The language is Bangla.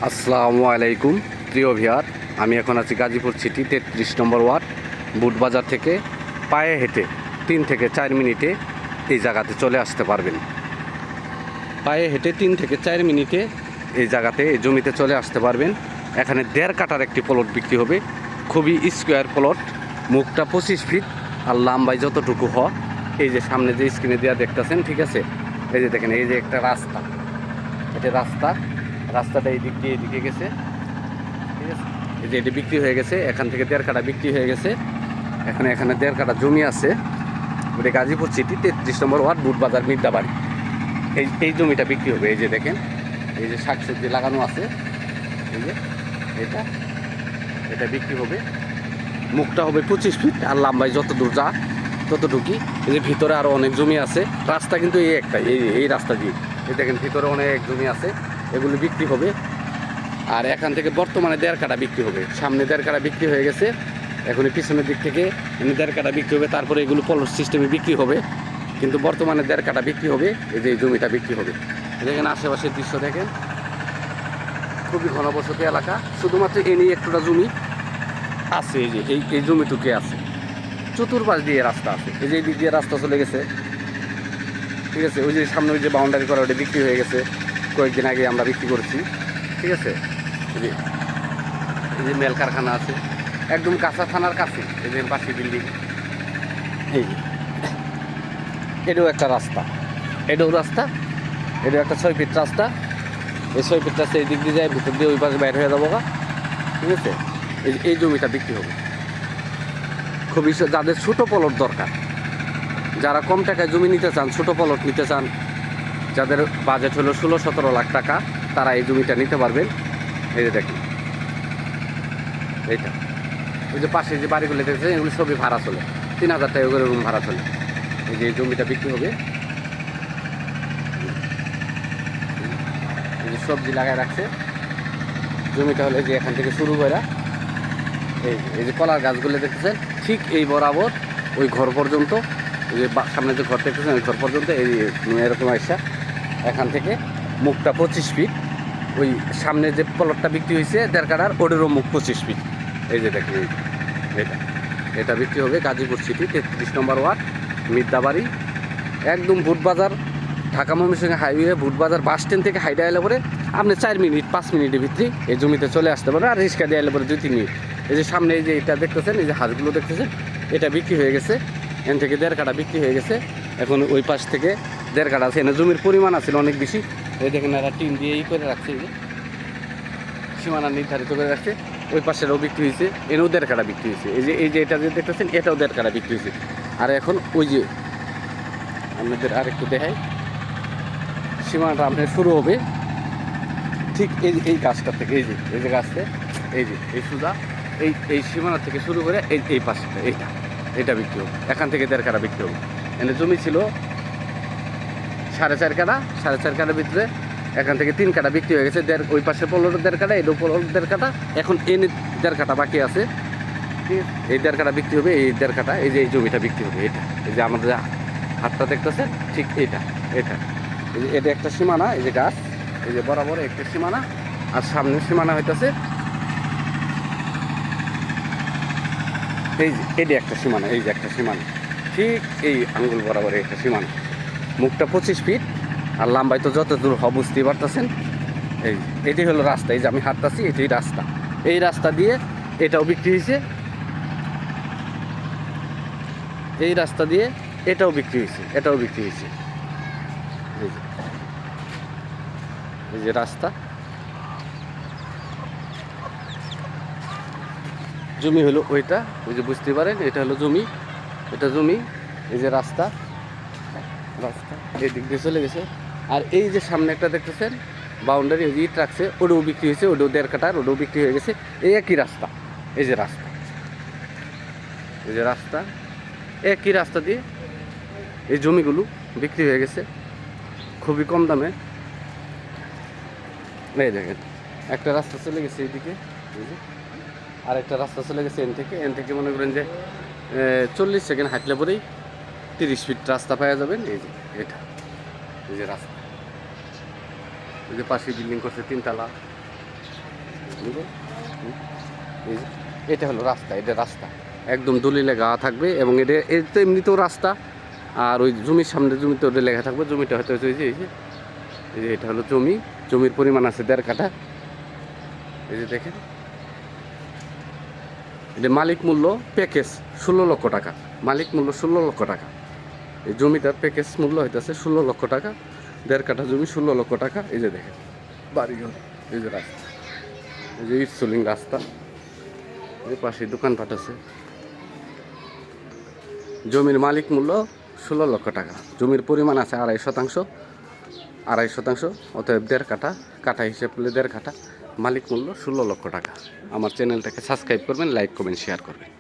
আসসালামু আলাইকুম প্রিয় ভিউয়ার, আমি এখন আছি গাজীপুর সিটি 33 নম্বর ওয়ার্ড বুটবাজার থেকে পায়ে হেঁটে 3 থেকে 4 মিনিটে এই জায়গাতে চলে আসতে পারবেন। পায়ে হেঁটে 3 থেকে 4 মিনিটে এই জায়গাতে এই জমিতে চলে আসতে পারবেন। এখানে 1.5 কাঠার একটি প্লট বিক্রি হবে, খুবই স্কোয়ার প্লট, মুখটা 25 ফিট আর লম্বাই যতটুকু হয়। এই যে সামনে যে স্ক্রিনে দেওয়া দেখতেছেন, ঠিক আছে, এই যে দেখেন, এই যে একটা রাস্তা, এটা রাস্তাটা এই দিক দিয়ে এদিকে গেছে, ঠিক আছে। এই যে এটি বিক্রি হয়ে গেছে, এখান থেকে 1.5 কাঠা বিক্রি হয়ে গেছে। এখানে 1.5 কাঠা জমি আছে, ওটা গাজীপুর সিটি 33 নম্বর ওয়ার্ড বুটবাজার মির্দাবাড়ি। এই জমিটা বিক্রি হবে। এই যে দেখেন, এই যে শাকসবজি লাগানো আছে, এই যে এটা বিক্রি হবে। মুখটা হবে 25 ফিট আর লম্বায় যত দূর যা ততটুকুই। এই যে ভিতরে আরও অনেক জমি আছে, রাস্তা কিন্তু এই একটা, এই রাস্তা দিয়ে, এই দেখেন ভিতরে অনেক জমি আছে, এগুলো বিক্রি হবে। আর এখান থেকে বর্তমানে 1.5 কাঠা বিক্রি হবে। সামনে 1.5 কাঠা বিক্রি হয়ে গেছে, এখন পিছনের দিক থেকে 1.5 কাঠা বিক্রি হবে, তারপরে এগুলো প্লট সিস্টেমে বিক্রি হবে, কিন্তু বর্তমানে 1.5 কাঠা বিক্রি হবে। এই যে এই জমিটা বিক্রি হবে। দেখেন আশেপাশের দৃশ্য দেখেন, খুবই ঘনবসতি এলাকা। শুধুমাত্র এ নিয়ে একটুটা জমি আছে, এই যে এই জমিটুকে আছে, চতুর্পাশ দিয়ে রাস্তা আছে। এই যে এই দিক দিয়ে রাস্তা চলে গেছে, ঠিক আছে। ওই যে সামনে ওই যে বাউন্ডারি করা, ওটা বিক্রি হয়ে গেছে, কয়েকদিন আগে আমরা বিক্রি করেছি, ঠিক আছে। এই যে মেল কারখানা আছে একদম কাঁচা থানার কাছে, এই যে পাশে বিল্ডিং। এই যে এটাও একটা রাস্তা, এটাও একটা 6 ফিট রাস্তা। এই 6 ফিট রাস্তা এই দিক দিয়ে যায়, ভিতর দিয়ে ওই পাশে বাইর হয়ে যাবো, ঠিক আছে। এই জমিটা বিক্রি হবে। খুবই যাদের ছোটো প্লট দরকার, যারা কম টাকায় জমি নিতে চান, ছোটো প্লট নিতে চান, যাদের বাজেট হলো 16-17 লাখ টাকা, তারা এই জমিটা নিতে পারবেন। এই যে দেখেন, এইটা ওই যে পাশে যে বাড়িগুলো দেখছেন, এগুলো সবই ভাড়া চলে, 3000 টাকা করে রুম ভাড়া চলে। এই যে এই জমিটা বিক্রি হবে। এই যে সবজি লাগায় রাখছে, জমিটা হলে যে এখান থেকে শুরু করে এই যে কলার গাছগুলো দেখতেছেন, ঠিক এই বরাবর ওই ঘর পর্যন্ত, ওই যে সামনে যে ঘর দেখতেছেন ওই ঘর পর্যন্ত, এই এরকম আসা এখান থেকে মুখটা 25 ফিট। ওই সামনে যে প্লটটা বিক্রি হয়েছে 1.5 কাঠার, ওটারও মুখ 25 ফিট। এই যে দেখেন, এটা বিক্রি হবে Gazipur city 33 number ward Mirdabari, একদম Butbazar, Dhaka Mymensingh highway Butbazar bus stand থেকে হাইডা এলে পরে আপনি 4 মিনিট 5 মিনিটের ভিতরে এই জমিতে চলে আসতে পারবেন। আর রিক্সা দিয়ে এলে পরে 2-3 মিনিট। এই যে সামনে এই যে এটা দেখতেছেন, এই যে হাঁসগুলো দেখতেছেন, এটা বিক্রি হয়ে গেছে। এখান থেকে 1.5 কাঠা বিক্রি হয়ে গেছে। এখন ওই পাশ থেকে 1.5 কাঠা আছে, এনে জমির পরিমাণ আছে অনেক বেশি। এই দেখেন এরা টিন দিয়ে করে রাখছে, এই যে সীমানা নির্ধারিত করে রাখছে। ওই পাশেরও বিক্রি হয়েছে, এনেও 1.5 কাঠা বিক্রি হয়েছে। এই যে এটা যে দেখতেছেন, এটাও 1.5 কাঠা বিক্রি হয়েছে। আর এখন ওই যে আপনাদের আরেকটু দেখাই, সীমানাটা আপনার শুরু হবে ঠিক এই গাছটা থেকে, এই যে গাছটা, এই যে এই সুদা, এই সীমানা থেকে শুরু করে এই পাশটা, এটা বিক্রি হবে। এখান থেকে 1.5 কাঠা বিক্রি হবে। এনে জমি ছিল 4.5 কাঠা, 4.5 কাঠার ভিতরে এখান থেকে 3 কাঠা বিক্রি হয়ে গেছে। ওই পাশে 1.5 কাঠা, এটাও 1.5 কাঠা, এখন এনে 1.5 কাঠা বাকি আছে। ঠিক, এই 1.5 কাঠা বিক্রি হবে, এই 1.5 কাঠা, এই যে এই জমিটা বিক্রি হবে। এই যে আমাদের হাতটা দেখতেছেন, ঠিক এটা এই যে এটা একটা সীমানা, এই যে গাছ, এই যে বরাবর একটা সীমানা, আর সামনের সীমানা হইতেছে এই যে এটা একটা সীমানা, এই যে একটা সীমানা, ঠিক এই আঙ্গুল বরাবর একটা সীমানা। মুখটা 25 ফিট আর লম্বায় তো যত দূর হবে বুঝতেই পারতেছেন। এটি হলো রাস্তা, এই যে আমি হাঁটতেছি, এটাই রাস্তা। এই রাস্তা দিয়ে এটাও বিক্রি হয়েছে, এই রাস্তা দিয়ে এটাও বিক্রি হয়েছে, এটাও বিক্রি হয়েছে। এই যে রাস্তা, জমি হলো ওইটা, ওই যে বুঝতে পারেন, এটা হলো জমি, এটা জমি। এই যে রাস্তা এই দিক দিয়ে চলে গেছে। আর এই যে সামনে একটা দেখতেছেন বাউন্ডারি, ওই যে ইট রাখছে, ওটাও বিক্রি হয়েছে, ওটাও 1.5 কাঠার, ওটাও বিক্রি হয়ে গেছে। এই একই রাস্তা, এই যে রাস্তা, এই যে রাস্তা, একই রাস্তা দিয়ে এই জমিগুলো বিক্রি হয়ে গেছে খুবই কম দামে। এই দেখেন একটা রাস্তা চলে গেছে এইদিকে, আর একটা রাস্তা চলে গেছে এন থেকে মনে করেন যে 40 সেকেন্ড হাঁটলে পরেই 30 ফিট রাস্তা পাওয়া যাবেন। এই যে এটা, এই যে রাস্তা, এই যে পাশে বিল্ডিং করছে 3 তলা, বুঝলেন? এই যে এটা হলো রাস্তা, এটা রাস্তা একদম দলিলে গাওয়া থাকবে এবং এটা তো এমনিতেও রাস্তা। আর ওই জমির সামনে জমিতে ওটা লেখা থাকবে, জমিটা হয়তো এই যে এটা হলো জমি, জমির পরিমাণ আছে 1.5 কাঠা। এই যে দেখেন, এটা মালিক মূল্য প্যাকেজ 16 লক্ষ টাকা, মালিক মূল্য 16 লক্ষ টাকা। এই জমিটার প্যাকেজ মূল্য হইতেছে 16 লক্ষ টাকা, 1.5 কাঠা জমি 16 লক্ষ টাকা। এই যে দেখেন বাড়িঘর, এই যে রাস্তা, এই যে ইটসলিং রাস্তা, এই পাশে দোকানপাট আছে। জমির মালিক মূল্য 16 লক্ষ টাকা, জমির পরিমাণ আছে 2.5 শতাংশ, অতএব 1.5 কাঠা, কাঠা হিসেব করলে 1.5 কাঠা, মালিক মূল্য 16 লক্ষ টাকা। আমার চ্যানেলটাকে সাবস্ক্রাইব করবেন, লাইক করবেন, শেয়ার করবেন।